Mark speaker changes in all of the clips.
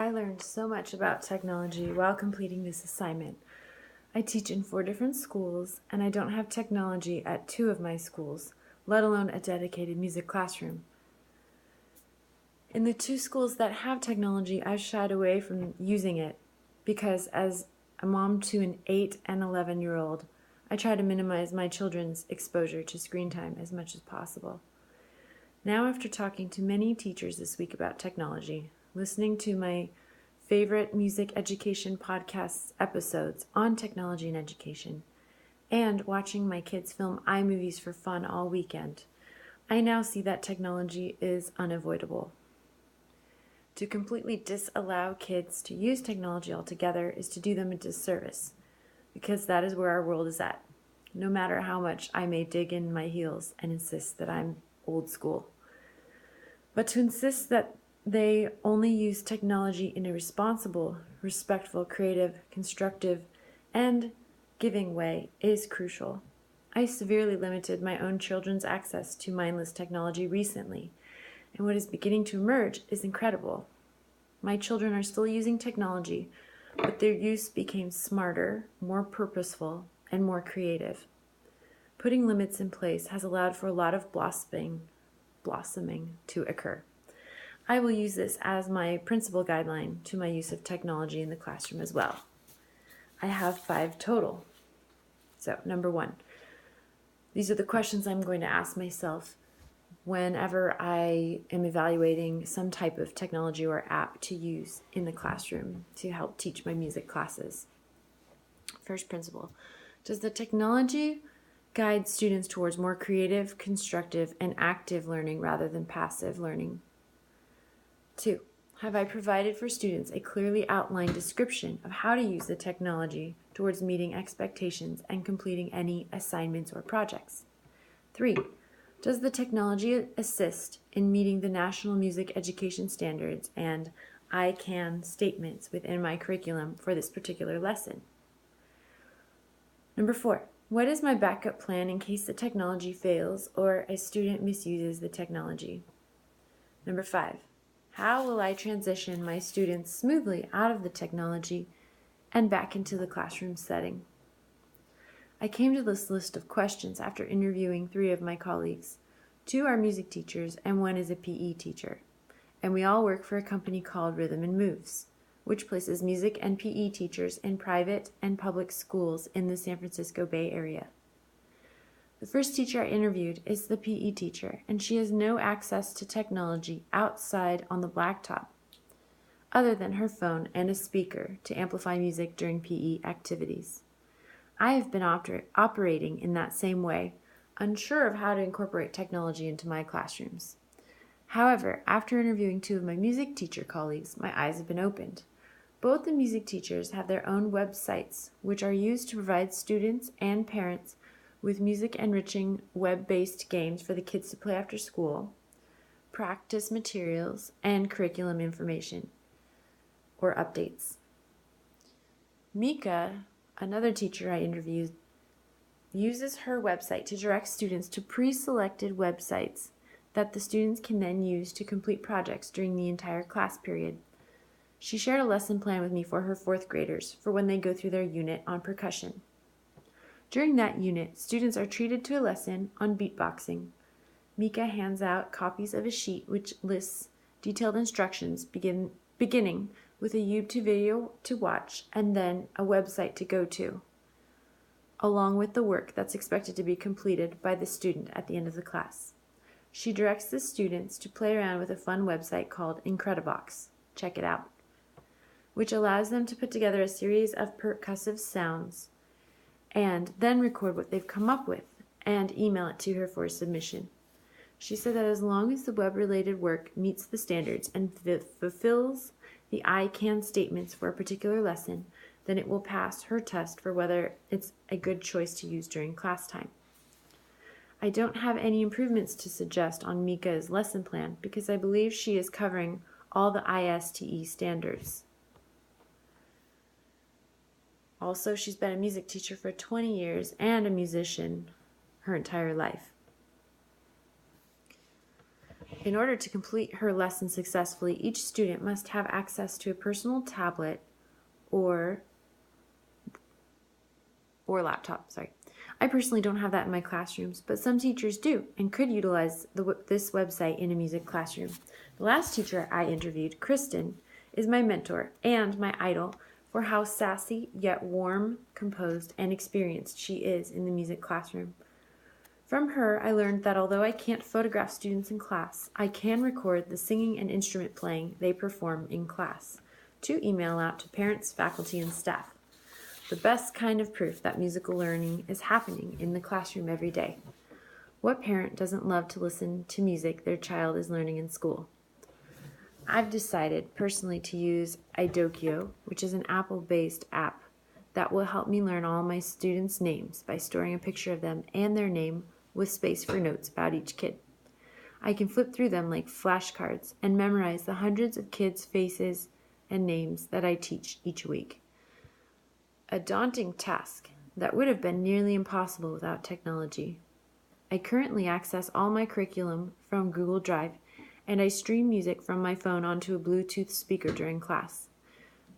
Speaker 1: I learned so much about technology while completing this assignment. I teach in 4 different schools, and I don't have technology at 2 of my schools, let alone a dedicated music classroom. In the 2 schools that have technology, I've shied away from using it because, as a mom to an 8 and 11-year-old, I try to minimize my children's exposure to screen time as much as possible. Now, after talking to many teachers this week about technology, listening to my favorite music education podcasts episodes on technology and education, and watching my kids film iMovies for fun all weekend, I now see that technology is unavoidable. To completely disallow kids to use technology altogether is to do them a disservice, because that is where our world is at, no matter how much I may dig in my heels and insist that I'm old school. But to insist that they only use technology in a responsible, respectful, creative, constructive, and giving way is crucial. I severely limited my own children's access to mindless technology recently, and what is beginning to emerge is incredible. My children are still using technology, but their use became smarter, more purposeful, and more creative. Putting limits in place has allowed for a lot of blossoming to occur. I will use this as my principal guideline to my use of technology in the classroom as well. I have 5 total. So, number 1, these are the questions I'm going to ask myself whenever I am evaluating some type of technology or app to use in the classroom to help teach my music classes. First principle: does the technology guide students towards more creative, constructive, and active learning rather than passive learning? 2, have I provided for students a clearly outlined description of how to use the technology towards meeting expectations and completing any assignments or projects? 3, does the technology assist in meeting the National Music Education Standards and I can statements within my curriculum for this particular lesson? Number 4, what is my backup plan in case the technology fails or a student misuses the technology? Number 5, how will I transition my students smoothly out of the technology and back into the classroom setting? I came to this list of questions after interviewing 3 of my colleagues. 2 are music teachers and 1 is a PE teacher. And we all work for a company called Rhythm and Moves, which places music and PE teachers in private and public schools in the San Francisco Bay Area. The first teacher I interviewed is the PE teacher, and she has no access to technology outside on the blacktop, other than her phone and a speaker to amplify music during PE activities. I have been operating in that same way, unsure of how to incorporate technology into my classrooms. However, after interviewing 2 of my music teacher colleagues, my eyes have been opened. Both the music teachers have their own websites, which are used to provide students and parents with music-enriching web-based games for the kids to play after school, practice materials, and curriculum information or updates. Mika, another teacher I interviewed, uses her website to direct students to pre-selected websites that the students can then use to complete projects during the entire class period. She shared a lesson plan with me for her 4th graders for when they go through their unit on percussion. During that unit, students are treated to a lesson on beatboxing. Mika hands out copies of a sheet which lists detailed instructions beginning with a YouTube video to watch and then a website to go to, along with the work that's expected to be completed by the student at the end of the class. She directs the students to play around with a fun website called Incredibox, check it out, which allows them to put together a series of percussive sounds and then record what they've come up with and email it to her for submission. She said that as long as the web-related work meets the standards and fulfills the I can statements for a particular lesson, then it will pass her test for whether it's a good choice to use during class time. I don't have any improvements to suggest on Mika's lesson plan because I believe she is covering all the ISTE standards. Also, she's been a music teacher for 20 years and a musician her entire life. In order to complete her lesson successfully, each student must have access to a personal tablet or laptop. I personally don't have that in my classrooms, but some teachers do and could utilize this website in a music classroom. The last teacher I interviewed, Kristen, is my mentor and my idol for how sassy yet warm, composed, and experienced she is in the music classroom. From her, I learned that although I can't photograph students in class, I can record the singing and instrument playing they perform in class to email out to parents, faculty, and staff. The best kind of proof that musical learning is happening in the classroom every day. What parent doesn't love to listen to music their child is learning in school? I've decided personally to use Idokio, which is an Apple-based app that will help me learn all my students' names by storing a picture of them and their name with space for notes about each kid. I can flip through them like flashcards and memorize the hundreds of kids' faces and names that I teach each week. A daunting task that would have been nearly impossible without technology. I currently access all my curriculum from Google Drive, and I stream music from my phone onto a Bluetooth speaker during class.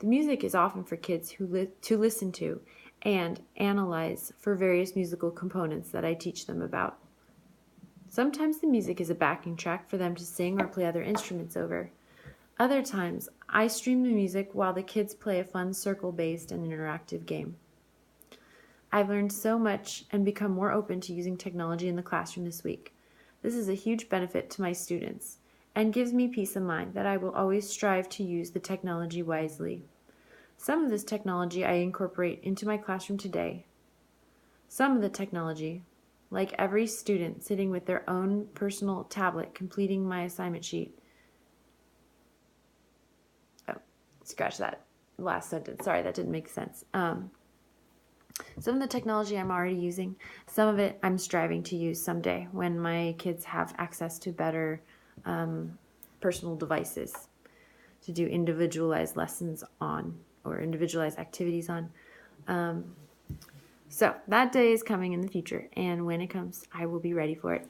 Speaker 1: The music is often for kids to listen to and analyze for various musical components that I teach them about. Sometimes the music is a backing track for them to sing or play other instruments over. Other times, I stream the music while the kids play a fun circle-based and interactive game. I've learned so much and become more open to using technology in the classroom this week. This is a huge benefit to my students and gives me peace of mind that I will always strive to use the technology wisely. Some of this technology I incorporate into my classroom today. Some of the technology, like every student sitting with their own personal tablet completing my assignment sheet. Oh, scratch that last sentence. Sorry, that didn't make sense. Some of the technology I'm already using, some of it I'm striving to use someday when my kids have access to better personal devices to do individualized lessons on or individualized activities on. So that day is coming in the future, and when it comes, I will be ready for it.